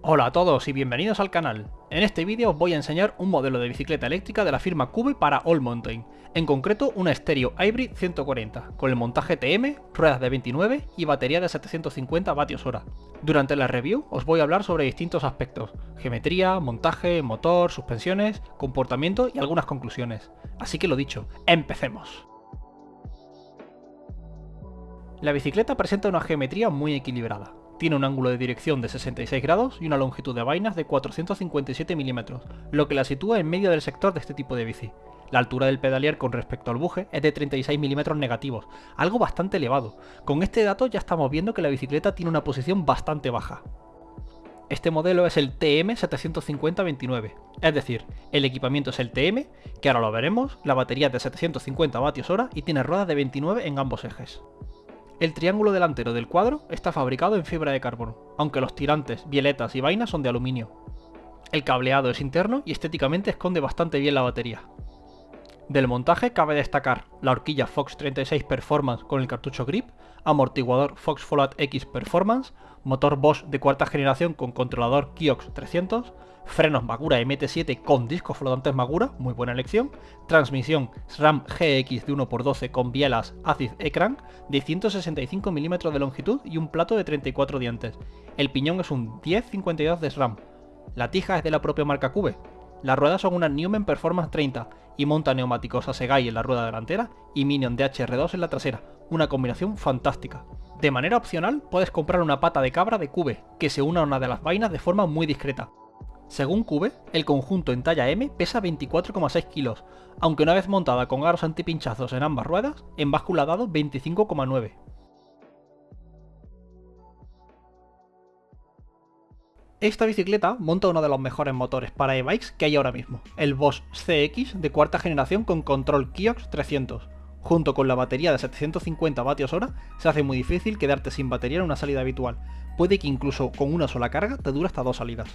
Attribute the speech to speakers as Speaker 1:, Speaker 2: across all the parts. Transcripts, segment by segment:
Speaker 1: Hola a todos y bienvenidos al canal. En este vídeo os voy a enseñar un modelo de bicicleta eléctrica de la firma Cube para All Mountain, en concreto una Stereo Hybrid 140, con el montaje TM, ruedas de 29 y batería de 750 vatios-hora. Durante la review os voy a hablar sobre distintos aspectos: geometría, montaje, motor, suspensiones, comportamiento y algunas conclusiones. Así que lo dicho, ¡empecemos! La bicicleta presenta una geometría muy equilibrada. Tiene un ángulo de dirección de 66 grados y una longitud de vainas de 457 milímetros, lo que la sitúa en medio del sector de este tipo de bici. La altura del pedalier con respecto al buje es de 36 milímetros negativos, algo bastante elevado. Con este dato ya estamos viendo que la bicicleta tiene una posición bastante baja. Este modelo es el TM750-29, es decir, el equipamiento es el TM, que ahora lo veremos, la batería es de 750 vatios-hora y tiene ruedas de 29 en ambos ejes. El triángulo delantero del cuadro está fabricado en fibra de carbono, aunque los tirantes, bieletas y vainas son de aluminio. El cableado es interno y estéticamente esconde bastante bien la batería. Del montaje cabe destacar la horquilla Fox 36 Performance con el cartucho grip, amortiguador Fox Follett X Performance, motor Bosch de cuarta generación con controlador Kiox 300, frenos Magura MT7 con discos flotantes Magura, muy buena elección, transmisión SRAM GX de 1x12 con bielas Acid E-Crank de 165 mm de longitud y un plato de 34 dientes. El piñón es un 1052 de SRAM. La tija es de la propia marca Cube. Las ruedas son una Newman Performance 30 y monta neumáticos Assegai en la rueda delantera y Minion HR2 en la trasera, una combinación fantástica. De manera opcional puedes comprar una pata de cabra de Cube, que se une a una de las vainas de forma muy discreta. Según Cube, el conjunto en talla M pesa 24,6 kilos, aunque una vez montada con aros antipinchazos en ambas ruedas, en báscula dado 25,9. Esta bicicleta monta uno de los mejores motores para e-bikes que hay ahora mismo, el Bosch CX de cuarta generación con control Kiox 300. Junto con la batería de 750 vatios-hora, se hace muy difícil quedarte sin batería en una salida habitual. Puede que incluso con una sola carga te dure hasta 2 salidas.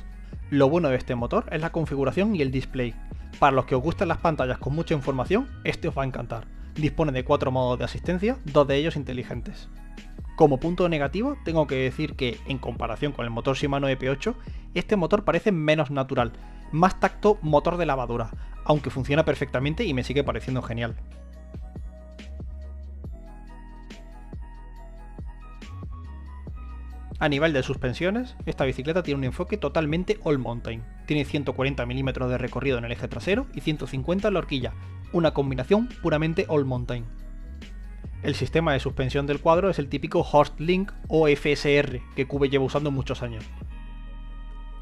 Speaker 1: Lo bueno de este motor es la configuración y el display. Para los que os gustan las pantallas con mucha información, este os va a encantar. Dispone de 4 modos de asistencia, 2 de ellos inteligentes. Como punto negativo, tengo que decir que, en comparación con el motor Shimano EP8, este motor parece menos natural, más tacto motor de lavadora, aunque funciona perfectamente y me sigue pareciendo genial. A nivel de suspensiones, esta bicicleta tiene un enfoque totalmente all mountain. Tiene 140 mm de recorrido en el eje trasero y 150 en la horquilla, una combinación puramente all mountain. El sistema de suspensión del cuadro es el típico Horstlink o FSR que Cube lleva usando muchos años.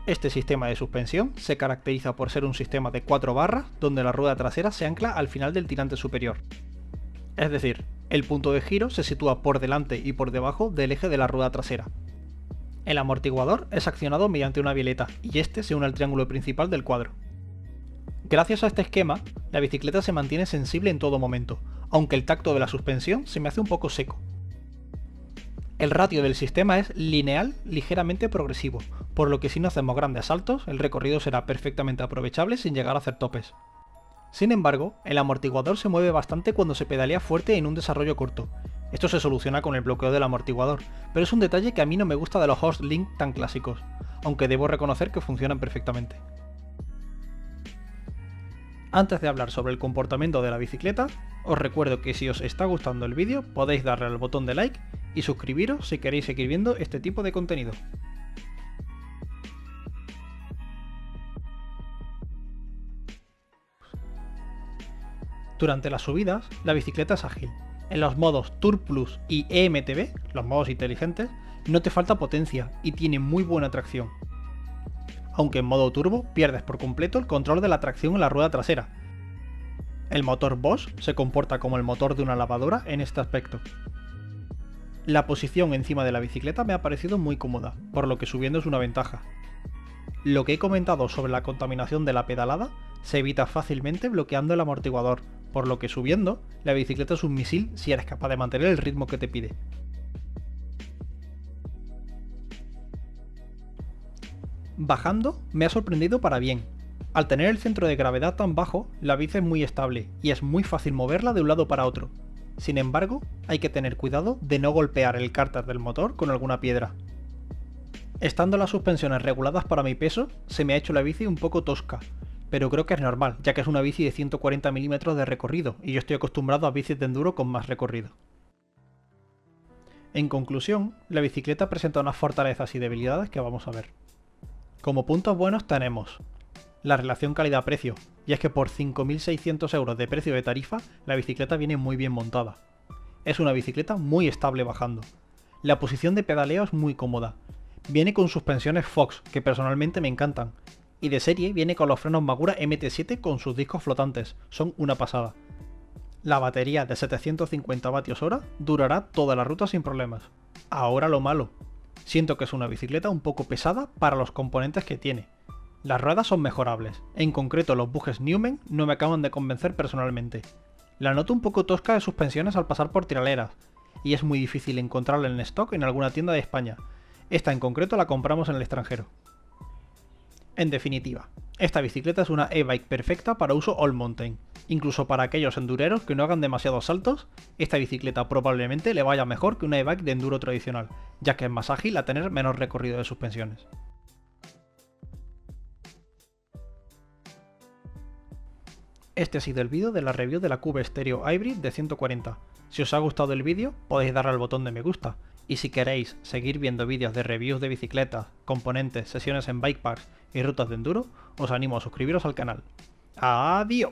Speaker 1: Este sistema de suspensión se caracteriza por ser un sistema de 4 barras donde la rueda trasera se ancla al final del tirante superior. Es decir, el punto de giro se sitúa por delante y por debajo del eje de la rueda trasera. El amortiguador es accionado mediante una bieleta y este se une al triángulo principal del cuadro. Gracias a este esquema, la bicicleta se mantiene sensible en todo momento, aunque el tacto de la suspensión se me hace un poco seco. El ratio del sistema es lineal ligeramente progresivo, por lo que si no hacemos grandes saltos, el recorrido será perfectamente aprovechable sin llegar a hacer topes. Sin embargo, el amortiguador se mueve bastante cuando se pedalea fuerte en un desarrollo corto. Esto se soluciona con el bloqueo del amortiguador, pero es un detalle que a mí no me gusta de los Horstlink tan clásicos, aunque debo reconocer que funcionan perfectamente. Antes de hablar sobre el comportamiento de la bicicleta, os recuerdo que si os está gustando el vídeo podéis darle al botón de like y suscribiros si queréis seguir viendo este tipo de contenido. Durante las subidas, la bicicleta es ágil. En los modos Tour Plus y EMTB, los modos inteligentes, no te falta potencia y tiene muy buena tracción. Aunque en modo turbo pierdes por completo el control de la tracción en la rueda trasera. El motor Bosch se comporta como el motor de una lavadora en este aspecto. La posición encima de la bicicleta me ha parecido muy cómoda, por lo que subiendo es una ventaja. Lo que he comentado sobre la contaminación de la pedalada se evita fácilmente bloqueando el amortiguador, por lo que subiendo, la bicicleta es un misil si eres capaz de mantener el ritmo que te pide. Bajando, me ha sorprendido para bien. Al tener el centro de gravedad tan bajo, la bici es muy estable y es muy fácil moverla de un lado para otro. Sin embargo, hay que tener cuidado de no golpear el cárter del motor con alguna piedra. Estando las suspensiones reguladas para mi peso, se me ha hecho la bici un poco tosca, pero creo que es normal, ya que es una bici de 140 milímetros de recorrido y yo estoy acostumbrado a bicis de enduro con más recorrido. En conclusión, la bicicleta presenta unas fortalezas y debilidades que vamos a ver. Como puntos buenos tenemos la relación calidad-precio, y es que por 5.600 euros de precio de tarifa, la bicicleta viene muy bien montada. Es una bicicleta muy estable bajando. La posición de pedaleo es muy cómoda. Viene con suspensiones Fox, que personalmente me encantan. Y de serie viene con los frenos Magura MT7 con sus discos flotantes, son una pasada. La batería de 750 Wh durará toda la ruta sin problemas. Ahora lo malo. Siento que es una bicicleta un poco pesada para los componentes que tiene. Las ruedas son mejorables, en concreto los bujes Newman no me acaban de convencer personalmente. La noto un poco tosca de suspensiones al pasar por tiraleras, y es muy difícil encontrarla en stock en alguna tienda de España. Esta en concreto la compramos en el extranjero. En definitiva, esta bicicleta es una e-bike perfecta para uso all mountain. Incluso para aquellos endureros que no hagan demasiados saltos, esta bicicleta probablemente le vaya mejor que una e-bike de enduro tradicional, ya que es más ágil a tener menos recorrido de suspensiones. Este ha sido el vídeo de la review de la Cube Stereo Hybrid de 140. Si os ha gustado el vídeo, podéis darle al botón de me gusta. Y si queréis seguir viendo vídeos de reviews de bicicletas, componentes, sesiones en bike parks y rutas de enduro, os animo a suscribiros al canal. ¡Adiós!